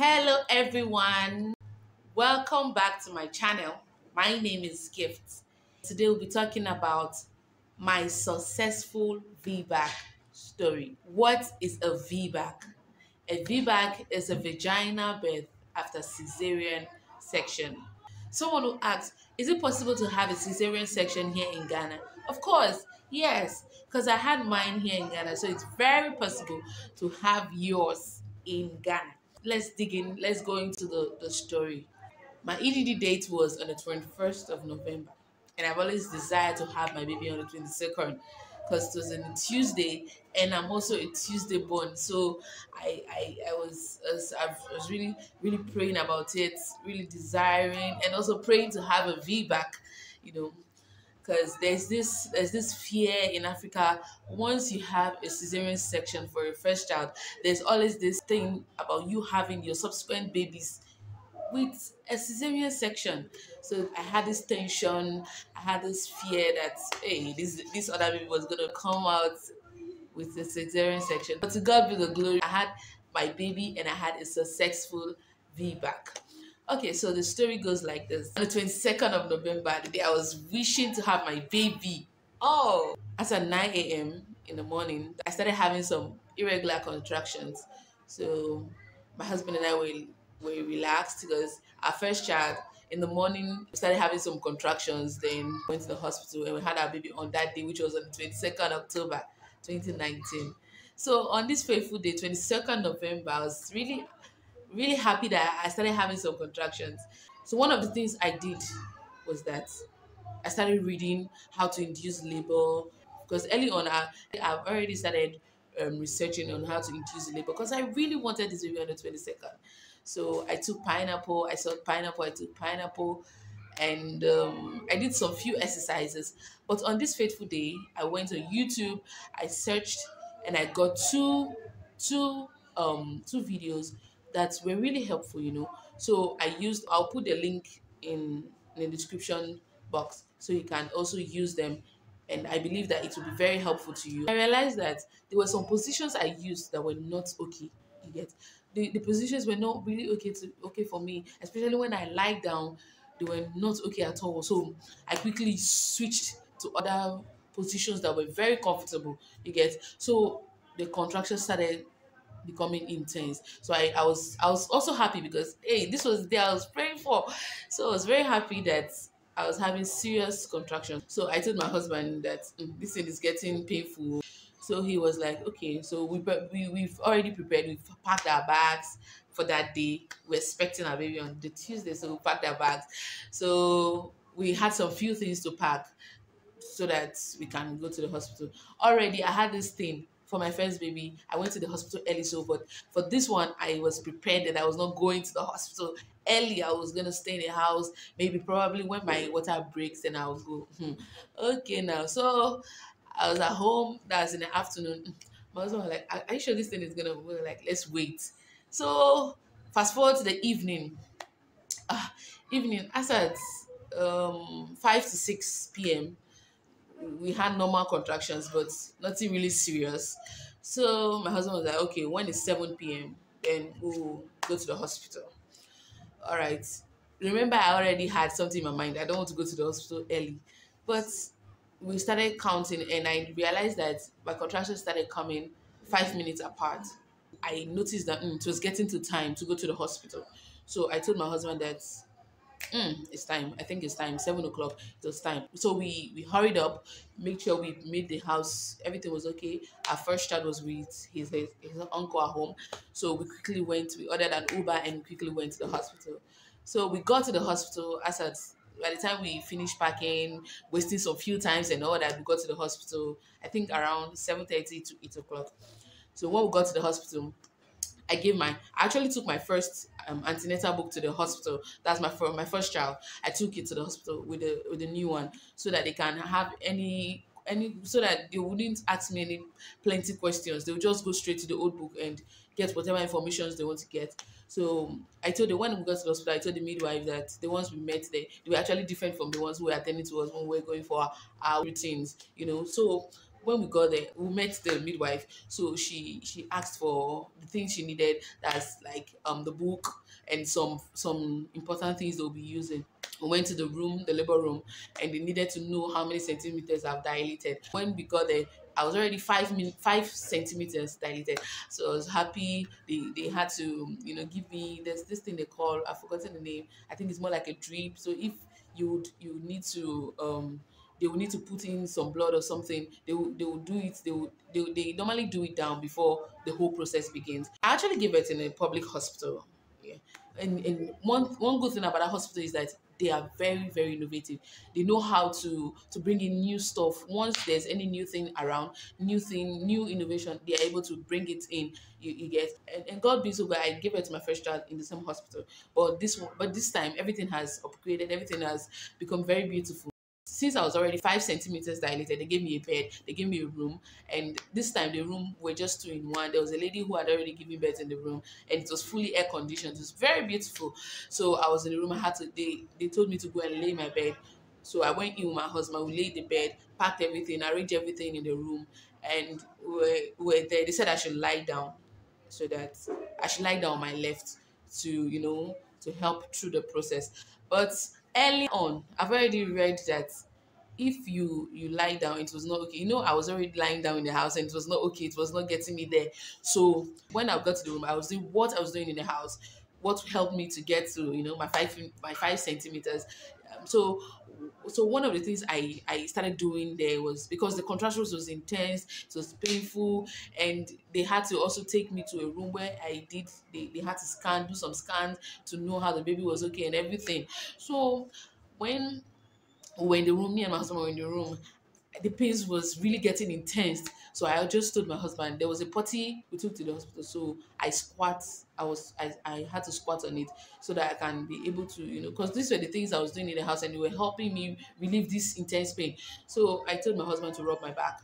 Hello everyone, welcome back to my channel. My name is Gift. Today we'll be talking about my successful VBAC story. What is a VBAC? A VBAC is a vagina birth after cesarean section. Someone will ask, is it possible to have a cesarean section here in Ghana? Of course, yes, because I had mine here in Ghana, so it's very possible to have yours in Ghana. Let's dig in, let's go into the story. My EDD date was on the 21st of November, and I've always desired to have my baby on the 22nd because it was on a Tuesday, and I'm also a Tuesday born. So I was really praying about it, really desiring, and also praying to have a VBAC, you know, because there's this fear in Africa. Once you have a cesarean section for your first child, there's always this thing about you having your subsequent babies with a cesarean section. So I had this tension, I had this fear that hey, this other baby was gonna come out with a cesarean section. But to God be the glory, I had my baby and I had a successful VBAC. Okay, so the story goes like this. On the 22nd of November, the day I was wishing to have my baby. Oh, at 9 a.m. in the morning, I started having some irregular contractions. So my husband and I were relaxed because our first child in the morning we started having some contractions, then went to the hospital and we had our baby on that day, which was on the 22nd October 2019. So on this fateful day, 22nd November, I was really happy that I started having some contractions. So one of the things I did was that I started reading how to induce labor because early on I've already started researching on how to induce labor because I really wanted this baby on the 22nd. So I took pineapple, I saw pineapple, I took pineapple, and I did some few exercises. But on this fateful day, I went on YouTube, I searched, and I got two videos that were really helpful. So I'll put the link in the description box so you can also use them. And I believe that it will be very helpful to you. I realized that there were some positions I used that were not okay. You get the positions were not really okay for me, especially when I lie down. They were not okay at all. So I quickly switched to other positions that were very comfortable. You get so the contractions started becoming intense. So I was also happy because hey, this was the day I was praying for. So I was very happy that I was having serious contractions. So I told my husband that this thing is getting painful. So he was like, okay. So we've already prepared. We've packed our bags for that day. We're expecting our baby on the Tuesday, so we packed our bags. So we had some few things to pack so that we can go to the hospital. Already, I had this thing for my first baby. I went to the hospital early, so but for this one, I was prepared that I was not going to the hospital early. I was gonna stay in the house. Maybe probably when my water breaks, then I'll go. Okay, now so I was at home. That was in the afternoon. My husband was like, "Are you sure this thing is gonna?" We were like, "Let's wait." So fast forward to the evening. Evening as at 5 to 6 p.m. We had normal contractions, but nothing really serious. So my husband was like, okay, when it's 7 p.m., then we'll go to the hospital. All right. Remember, I already had something in my mind. I don't want to go to the hospital early. But we started counting, and I realized that my contractions started coming 5 minutes apart. I noticed that it was getting to time to go to the hospital. So I told my husband that it's time. I think it's time. 7 o'clock. It was time. So we hurried up, make sure we made the house. Everything was okay. Our first child was with his uncle at home. So we quickly went. We ordered an Uber and quickly went to the hospital. So we got to the hospital as at by the time we finished packing, wasting some few times and all that, we got to the hospital. I think around 7:30 to 8 o'clock. So when we got to the hospital, I actually took my first antenatal book to the hospital. That's my first child. I took it to the hospital with the new one so that they can have so that they wouldn't ask me any plenty questions. They would just go straight to the old book and get whatever information they want to get. So I told them when we got to the hospital, I told the midwife that the ones we met there, they were actually different from the ones who were attending to us when we were going for our routines. So when we got there, we met the midwife. So she asked for the things she needed. That's like the book and some important things they'll be using. We went to the room, the labor room, and they needed to know how many centimeters I've dilated. When we got there, I was already 5 centimeters dilated. So I was happy. They had to, give me, there's this thing they call, I've forgotten the name. I think it's more like a drip. So if you need to they will need to put in some blood or something. They will do it. They normally do it down before the whole process begins. I actually gave it in a public hospital. Yeah. And one good thing about that hospital is that they are very, very innovative. They know how to bring in new stuff. Once there's any new thing around, new innovation, they are able to bring it in. You get, and God be so good. I gave it to my first child in the same hospital, but this time everything has upgraded. Everything has become very beautiful. Since I was already 5 centimeters dilated, they gave me a bed, they gave me a room, and this time the room were just two in one. There was a lady who had already given birth in the room, and it was fully air conditioned. It was very beautiful. So I was in the room. I had to. They told me to go and lay my bed. So I went in with my husband. We laid the bed, packed everything, arranged everything in the room, and we're there. They said I should lie down, so that I should lie down on my left to to help through the process. But early on, I've already read that if you lie down, it was not okay. I was already lying down in the house and it was not okay. It was not getting me there. So when I got to the room, I was doing what I was doing in the house, what helped me to get to my 5 centimeters. So one of the things I started doing there was because the contractions was intense, it was painful, and they had to also take me to a room where they had to do some scans to know how the baby was okay and everything. So when we were in the room, me and my husband were in the room, the pains was really getting intense. So I just told my husband there was a potty we took to the hospital. So I had to squat on it so that I can be able to, because these were the things I was doing in the house and they were helping me relieve this intense pain. So I told my husband to rub my back.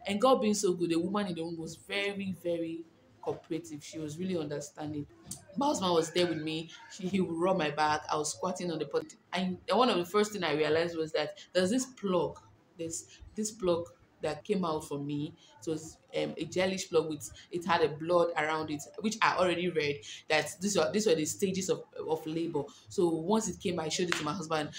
And God being so good, the woman in the room was very, very cooperative. She was really understanding. My husband was there with me. He would rub my back. I was squatting on the pot. And one of the first thing I realized was that there's this plug. There's this plug that came out for me. It was a jellish plug with it had a blood around it, which I already read that these were the stages of labor. So once it came, I showed it to my husband.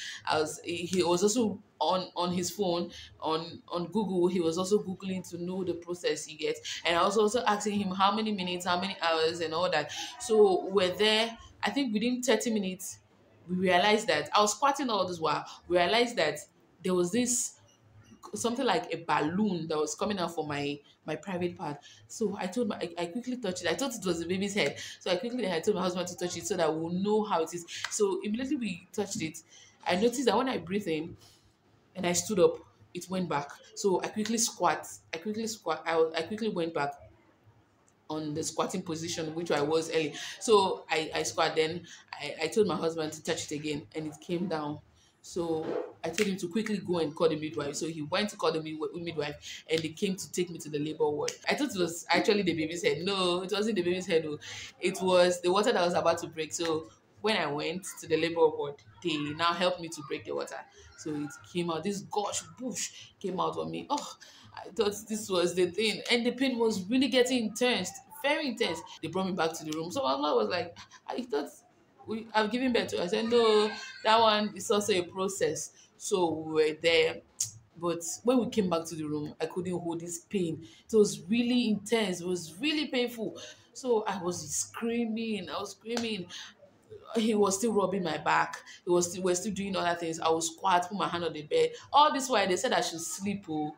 He was also on his phone on Google. He was also googling to know the process he gets, and I was also asking him how many minutes, how many hours, and all that. So we're there. I think within 30 minutes, we realized that I was squatting all this while. We realized that there was this something like a balloon that was coming out for my private part. So I quickly touched it. I thought it was the baby's head. So I told my husband to touch it so that we'll know how it is. So immediately we touched it, I noticed that when I breathed in and I stood up, it went back. So I quickly squat. I quickly went back on the squatting position, which I was early. So I squat. Then I told my husband to touch it again, and it came down. So I told him to quickly go and call the midwife. So he went to call the midwife, and they came to take me to the labor ward. I thought it was actually the baby's head. No, it wasn't the baby's head. Oh. It was the water that was about to break. So when I went to the labor ward, they now helped me to break the water. So it came out. This gush, bush came out on me. Oh, I thought this was the thing. And the pain was really getting intense, very intense. They brought me back to the room. So my mom was like, I thought I've given birth to. I said, no, that one is also a process. So we were there. But when we came back to the room, I couldn't hold this pain. It was really intense. It was really painful. So I was screaming. I was screaming. He was still rubbing my back. We're still doing other things. I was squat, put my hand on the bed. All this while they said I should sleep. Oh,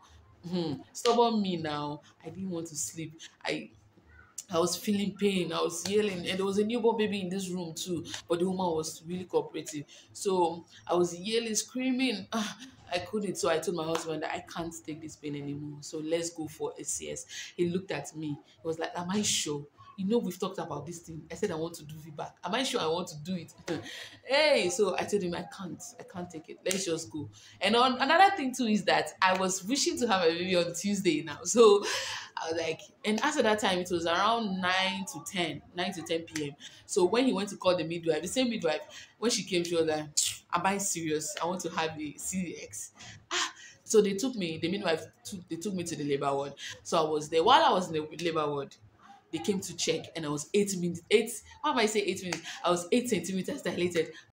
stubborn me now. I didn't want to sleep. I was feeling pain. I was yelling, and there was a newborn baby in this room too. But the woman was really cooperative. So I was yelling, screaming. I couldn't. So I told my husband that I can't take this pain anymore. So let's go for a CS. He looked at me. He was like, "Am I sure? We've talked about this thing." I said, "I want to do Vbac. Am I sure I want to do it?" Hey, so I told him, I can't take it. Let's just go. And on another thing too is that I was wishing to have a baby on Tuesday now. So I was like, and after that time, it was around 9 to 10 p.m. So when he went to call the midwife, the same midwife, when she came, she was like, "Am I serious? I want to have a CX." So the midwife they took me to the labor ward. So I was there. While I was in the labor ward, they came to check, and I was 8 minutes. Eight. Why am I say 8 minutes? I was 8 centimeters dilated.